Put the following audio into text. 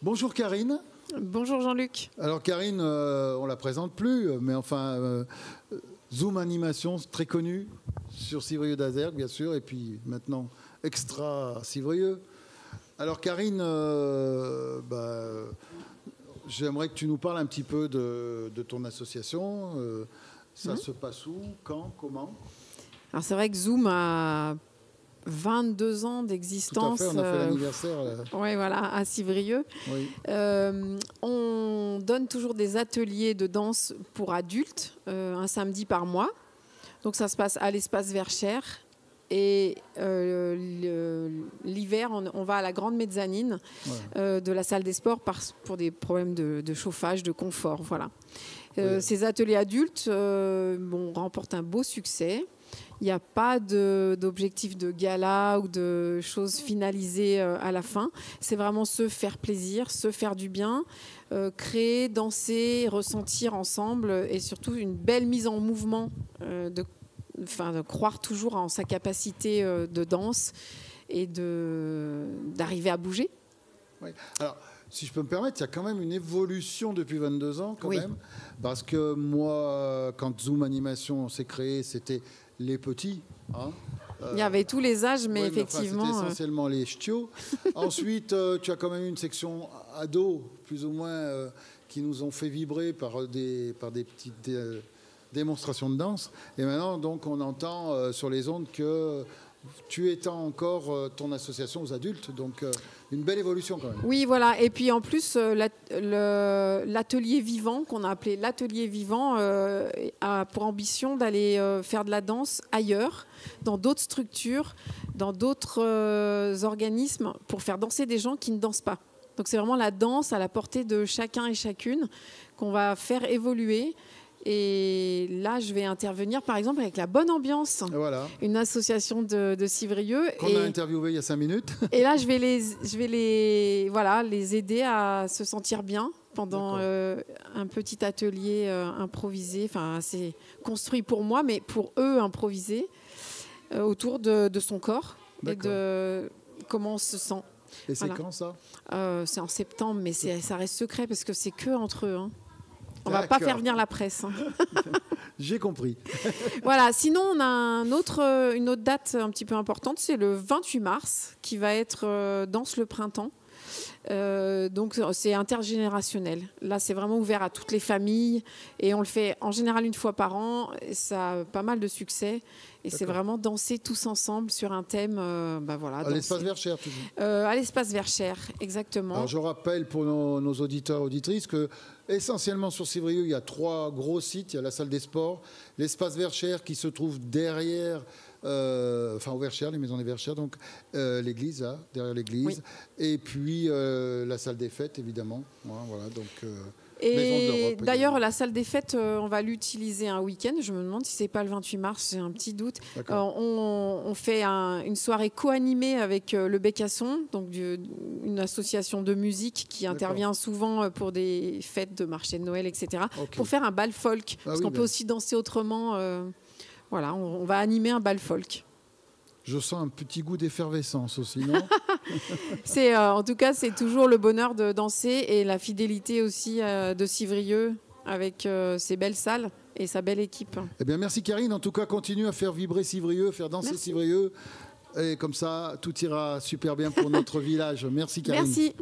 Bonjour Karine. Bonjour Jean-Luc. Alors Karine, on la présente plus, mais enfin, Zoom Animation, très connue sur Civrieux d'Azergues, bien sûr, et puis maintenant Extra Civrieux. Alors Karine, j'aimerais que tu nous parles un petit peu de ton association. Ça se passe où, quand, comment? Alors c'est vrai que Zoom a 22 ans d'existence. Tout à fait, on a fait l'anniversaire. Oui, voilà, à Civrieux. Oui. On donne toujours des ateliers de danse pour adultes, un samedi par mois. Donc ça se passe à l'espace Verchères. Et l'hiver, on va à la grande mezzanine de la salle des sports pour des problèmes de chauffage, de confort. Voilà. Ces ateliers adultes remportent un beau succès. Il n'y a pas d'objectif de gala ou de choses finalisées à la fin. C'est vraiment se faire plaisir, se faire du bien, créer, danser, ressentir ensemble et surtout une belle mise en mouvement de croire toujours en sa capacité de danse et d'arriver à bouger. Oui. Alors, si je peux me permettre, il y a quand même une évolution depuis 22 ans, quand même. Parce que moi, quand Zoom Animation s'est créé, c'était les petits. Hein. Il y avait tous les âges, mais effectivement... C'était essentiellement les ch'tios. Ensuite, tu as quand même une section ados, plus ou moins, qui nous ont fait vibrer par des petites... démonstration de danse. Et maintenant, donc, on entend sur les ondes que tu étends encore ton association aux adultes. Donc, une belle évolution quand même. Oui, voilà. Et puis, en plus, l'atelier vivant, qu'on a appelé l'atelier vivant, a pour ambition d'aller faire de la danse ailleurs, dans d'autres structures, dans d'autres organismes, pour faire danser des gens qui ne dansent pas. Donc, c'est vraiment la danse à la portée de chacun et chacune qu'on va faire évoluer. Et là, je vais intervenir, par exemple, avec la Bonne Ambiance, une association de Civrieux. Qu'on a interviewé il y a 5 minutes. Et là, je vais les aider à se sentir bien pendant un petit atelier improvisé, enfin assez construit pour moi, mais pour eux improvisé, autour de son corps et de comment on se sent. Et c'est quand ça? C'est en septembre, mais ça reste secret parce que c'est que entre eux. On ne va pas faire venir la presse. J'ai compris. Voilà. Sinon, on a une autre date un petit peu importante. C'est le 28 mars, qui va être Danse le printemps. Donc, c'est intergénérationnel. Là, c'est vraiment ouvert à toutes les familles. Et on le fait en général une fois par an. Et ça a pas mal de succès. Et c'est vraiment danser tous ensemble sur un thème. À l'espace Verchères, toujours. À l'espace Verchères, exactement. Alors, je rappelle pour nos auditeurs et auditrices que essentiellement sur Civrieux, il y a 3 gros sites. Il y a la salle des sports, l'espace Verchères qui se trouve derrière, au Verchères, les maisons des Verchères, donc l'église, là, derrière l'église, et puis la salle des fêtes, évidemment. Voilà, donc, et d'ailleurs, la salle des fêtes, on va l'utiliser un week-end. Je me demande si c'est pas le 28 mars, j'ai un petit doute. On fait une soirée co-animée avec le Bécasson, donc une association de musique qui intervient souvent pour des fêtes de marché de Noël, etc. Pour faire un bal folk, parce qu'on peut aussi danser autrement. On va animer un bal folk. Je sens un petit goût d'effervescence aussi, non? En tout cas, c'est toujours le bonheur de danser et la fidélité aussi de Civrieux avec ses belles salles et sa belle équipe. Eh bien, merci Karine. En tout cas, continue à faire vibrer Civrieux, faire danser Civrieux. Et comme ça, tout ira super bien pour notre village. Merci Karine. Merci.